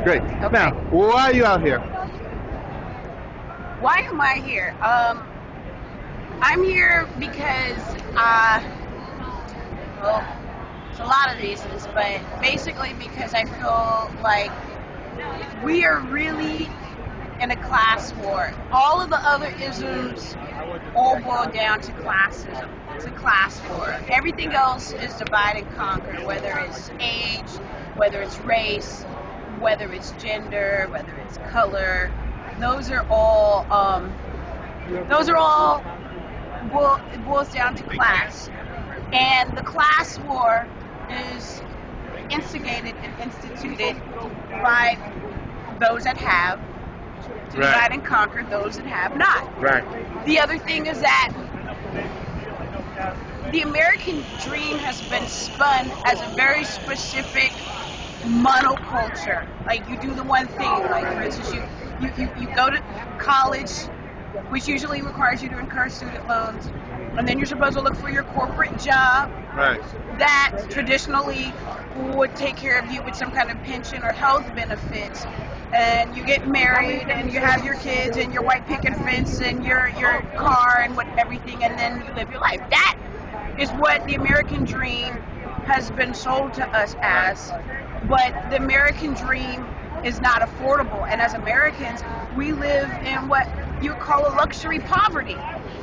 Great. Okay. Now, why are you out here? Why am I here? I'm here because, well, it's a lot of reasons, but basically because I feel like we are really in a class war. All of the other isms all boil down to classism. It's a class war. Everything else is divide and conquer, whether it's age, whether it's race, whether it's gender, whether it's color. Those are all. It boils down to class, and the class war is instigated and instituted by those that have to divide and conquer those that have not. Right. The other thing is that the American dream has been spun as a very specific monoculture. Like you do the one thing. Like for instance, you go to college, which usually requires you to incur student loans, and then you're supposed to look for your corporate job Right. that traditionally would take care of you with some kind of pension or health benefits. And you get married and you have your kids and your white picket fence and your car and what everything, and then you live your life. That is what the American dream has been sold to us as. But the American dream is not affordable, and as Americans, we live in what you call a luxury poverty.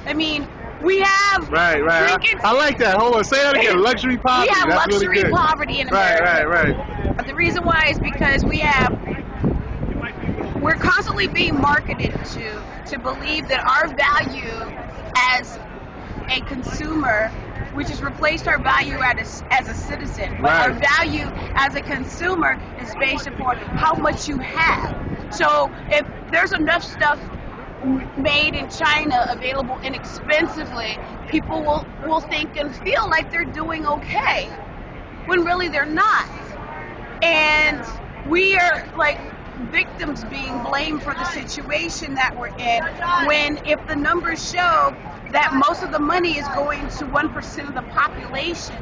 I mean, we have Right. freaking- I like that. Hold on. Say that again. Luxury poverty. we have That's luxury really good. poverty in America. Right. But the reason why is because we're constantly being marketed to believe that our value as a consumer, which has replaced our value as a citizen, but our Right. value as a consumer is based upon how much you have. So if there's enough stuff made in China available inexpensively, people will think and feel like they're doing okay, when really they're not. And we are like victims being blamed for the situation that we're in, when if the numbers show that most of the money is going to 1% of the population,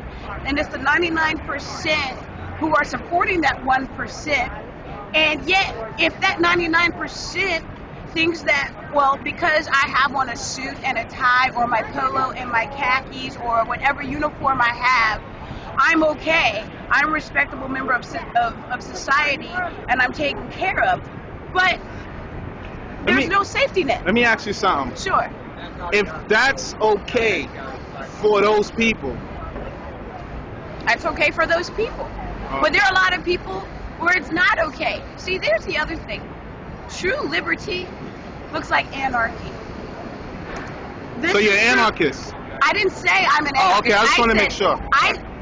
and it's the 99% who are supporting that 1%, and yet if that 99% thinks that, well, because I have on a suit and a tie or my polo and my khakis or whatever uniform I have, I'm okay. I'm a respectable member of society, and I'm taken care of. But there's no safety net. Let me ask you something. Sure. If that's okay for those people, That's okay for those people. But there are a lot of people where it's not okay. See, there's the other thing. True liberty looks like anarchy. This so you're is an true. anarchist. I didn't say I'm an Oh, anarchist. okay. I just want to said- make sure.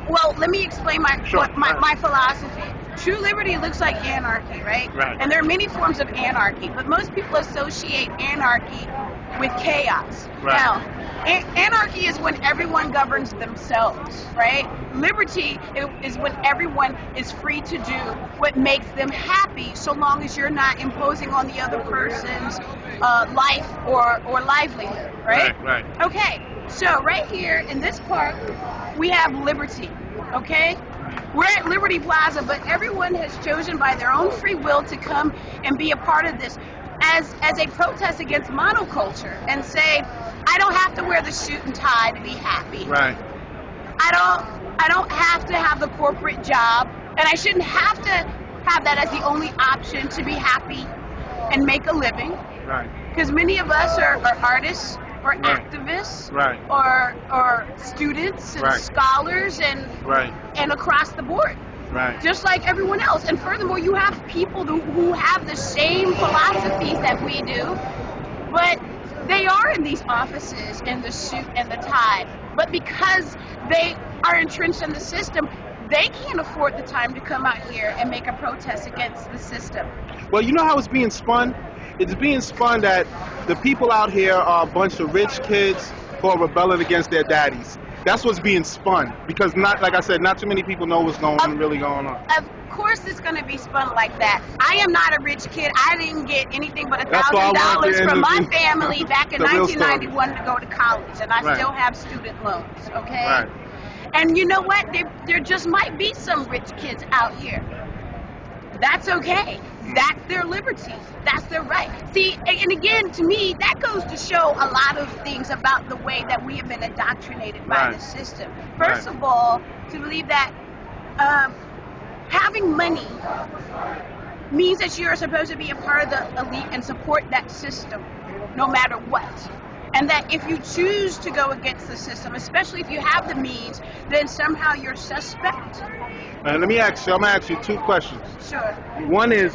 Well, let me explain my Sure. my philosophy. True liberty looks like anarchy, right? Right. And there are many forms of anarchy, but most people associate anarchy with chaos. Right. Now, anarchy is when everyone governs themselves, right? Liberty is when everyone is free to do what makes them happy, so long as you're not imposing on the other person's life or livelihood, right? Right. Okay, so right here in this park, we have liberty, okay? We're at Liberty Plaza, but everyone has chosen by their own free will to come and be a part of this as a protest against monoculture and say, I don't have to wear the suit and tie to be happy. Right. I don't have to have the corporate job, and I shouldn't have to have that as the only option to be happy and make a living. Right. Because many of us are artists or Right. activists Right. or students and Right. scholars and Right. across the board, Right. just like everyone else. And furthermore, you have people who have the same philosophies that we do, but they are in these offices in the suit and the tie. But because they are entrenched in the system, they can't afford the time to come out here and make a protest against the system. Well, you know how it's being spun? It's being spun that the people out here are a bunch of rich kids who are rebelling against their daddies. That's what's being spun, because not, like I said, not too many people know what's really going on. Of course it's going to be spun like that. I am not a rich kid. I didn't get anything but That's why I wanted to $1,000 from my introduce family back in the real story. 1991 to go to college, and I Right. still have student loans, okay? Right. And you know what? There just might be some rich kids out here. That's okay. That's their liberty. That's their right. See, and again, to me, that goes to show a lot of things about the way that we have been indoctrinated by Right. the system. First of all, to believe that having money means that you're supposed to be a part of the elite and support that system no matter what. And that if you choose to go against the system, especially if you have the means, then somehow you're suspect. Let me ask you, I'm going to ask you two questions. Sure. One is,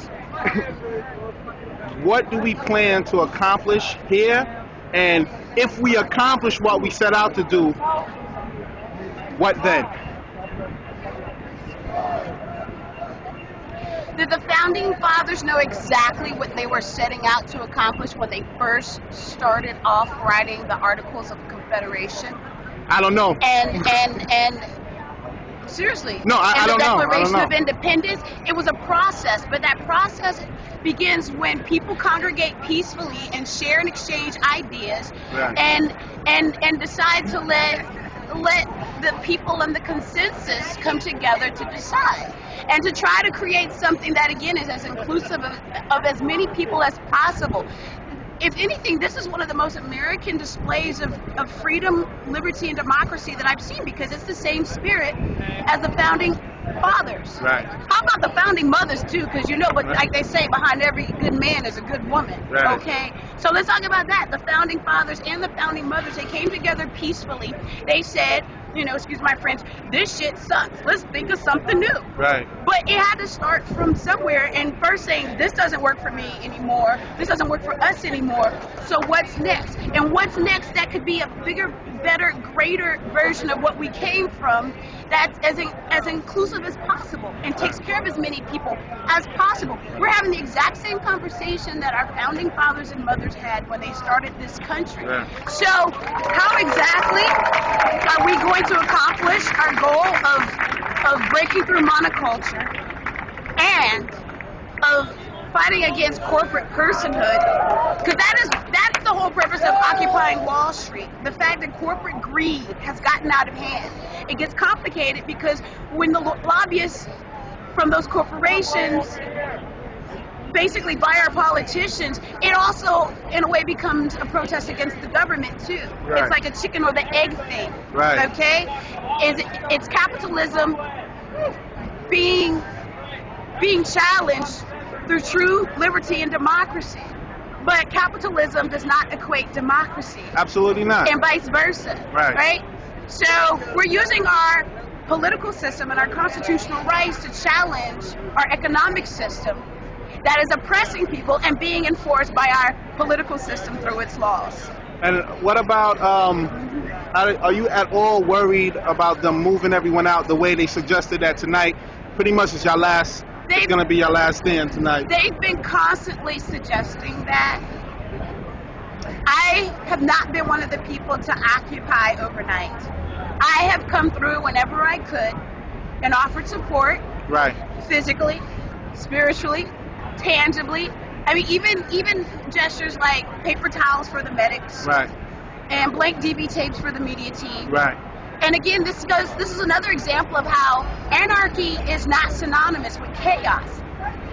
what do we plan to accomplish here? And if we accomplish what we set out to do, what then? Did the founding fathers know exactly what they were setting out to accomplish when they first started off writing the Articles of Confederation? I don't know. And seriously, No, I don't know. The I don't Declaration know. of Independence, it was a process, but that process begins when people congregate peacefully and share and exchange ideas, Right. and decide to let the people and the consensus come together to decide and to try to create something that again is as inclusive of as many people as possible. If anything, this is one of the most American displays of freedom, liberty, and democracy that I've seen, because it's the same spirit as the founding fathers. Right. How about the founding mothers too? Because you know, but like they say, behind every good man is a good woman. Right. Okay. So let's talk about that. The founding fathers and the founding mothers, they came together peacefully. They said, you know, excuse my French, this shit sucks. Let's think of something new. Right. But it had to start from somewhere, and first saying, this doesn't work for me anymore. This doesn't work for us anymore. So what's next? And what's next that could be a bigger, better, greater version of what we came from, that's as inclusive as possible and takes care of as many people as possible. We're having the exact same conversation that our founding fathers and mothers had when they started this country. Yeah. So how exactly are we going to accomplish our goal of breaking through monoculture and of fighting against corporate personhood? Because that's the whole purpose of occupying Wall Street. The fact that corporate greed has gotten out of hand. It gets complicated because when the lobbyists from those corporations basically buy our politicians, it also, in a way, becomes a protest against the government, too. Right. It's like a chicken or the egg thing. Right. Okay? It's capitalism being challenged through true liberty and democracy. But capitalism does not equate democracy. Absolutely not. And vice versa. Right. So we're using our political system and our constitutional rights to challenge our economic system that is oppressing people and being enforced by our political system through its laws. And what about, are you at all worried about them moving everyone out the way they suggested that tonight? Pretty much it's going to be your last stand tonight. They've been constantly suggesting that. I have not been one of the people to occupy overnight. I have come through whenever I could and offered support. Right. Physically, spiritually, tangibly. I mean, even gestures like paper towels for the medics. Right. And blank DV tapes for the media team. Right. And again, this is another example of how anarchy is not synonymous with chaos.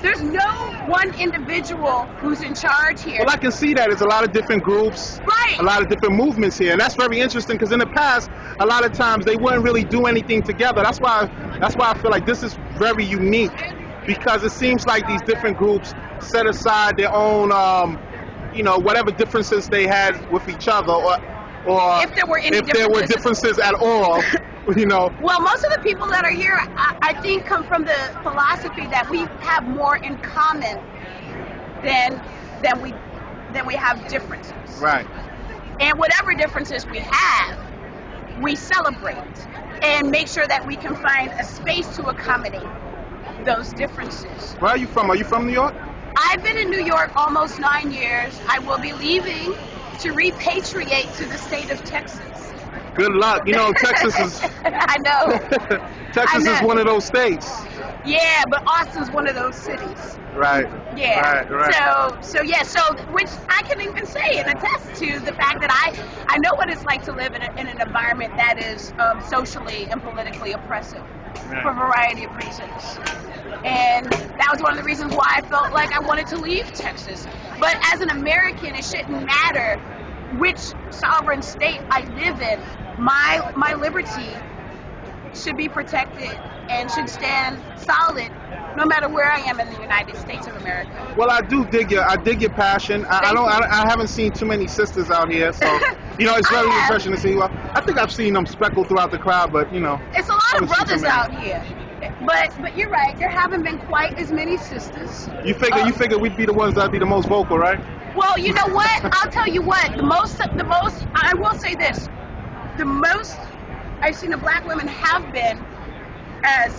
There's no one individual who's in charge here. Well, I can see that. There's a lot of different groups, Right. a lot of different movements here, and that's very interesting because in the past, a lot of times they wouldn't really do anything together. That's why I feel like this is very unique, because it seems like these different groups set aside their own, whatever differences they had with each other, or If there were any differences at all, Well, most of the people that are here, I think, come from the philosophy that we have more in common than we have differences. Right. And whatever differences we have, we celebrate and make sure that we can find a space to accommodate those differences. Where are you from? Are you from New York? I've been in New York almost 9 years. I will be leaving to repatriate to the state of Texas. Good luck. Texas is I know. Texas I is know. one of those states. Yeah, but Austin's one of those cities. Right. Yeah. Right. So which I can even say and attest to the fact that I know what it's like to live in an environment that is socially and politically oppressive for a variety of reasons. And that was one of the reasons why I felt like I wanted to leave Texas. But as an American, it shouldn't matter which sovereign state I live in. My liberty should be protected and should stand solid no matter where I am in the United States of America. Well, I dig your passion. I haven't seen too many sisters out here, so it's very refreshing to see. Well, I think I've seen them speckled throughout the crowd, but it's a lot of brothers out here. But you're right, there haven't been quite as many sisters. You figure we'd be the ones that'd be the most vocal, right? Well, you know what? I'll tell you what. The most. I will say this: the most I've seen the black women have been as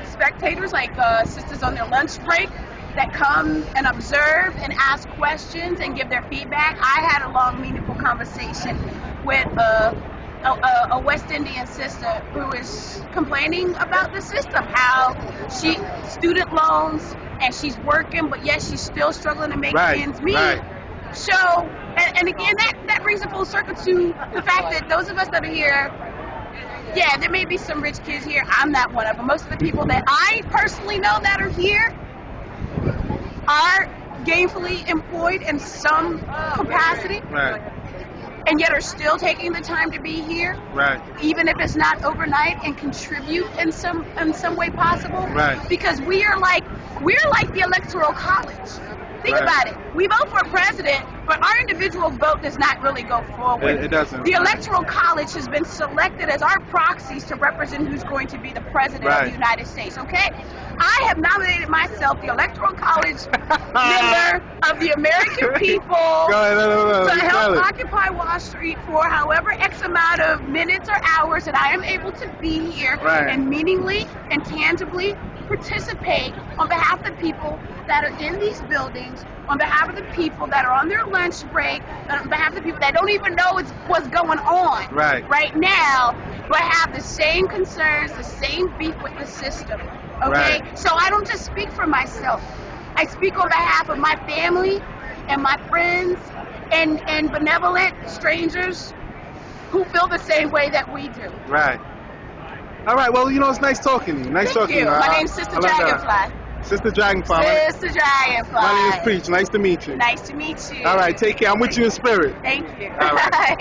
spectators, like sisters on their lunch break, that come and observe and ask questions and give their feedback. I had a long, meaningful conversation with a West Indian sister who is complaining about the system, how she student loans and she's working, but yet she's still struggling to make ends meet. Right. So, and again, that brings a full circle to the fact that those of us that are here, yeah, there may be some rich kids here. I'm not one of them. Most of the people that I personally know that are here are gainfully employed in some capacity. Right. And yet are still taking the time to be here, right? Even if it's not overnight, and contribute in some way possible, right? Because we're like the Electoral College. Think about it. We vote for a president, but our individual vote does not really go forward. It doesn't. The Electoral College has been selected as our proxies to represent who's going to be the president of the United States, okay? I have nominated myself the Electoral College member of the American people to help occupy Wall Street for however X amount of minutes or hours that I am able to be here and meaningfully and tangibly participate on behalf of the people that are in these buildings, on behalf of the people that are on their lunch break, on behalf of the people that don't even know what's going on right now, but have the same concerns, the same beef with the system. Okay? So I don't just speak for myself. I speak on behalf of my family and my friends and benevolent strangers who feel the same way that we do. Right. All right, well, it's nice talking to you. Nice talking to you. My name's Sister Dragonfly. Sister Dragonfly. Sister Dragonfly. My name is Preach. Nice to meet you. Nice to meet you. All right, take care. I'm with you in spirit. Thank you. All right.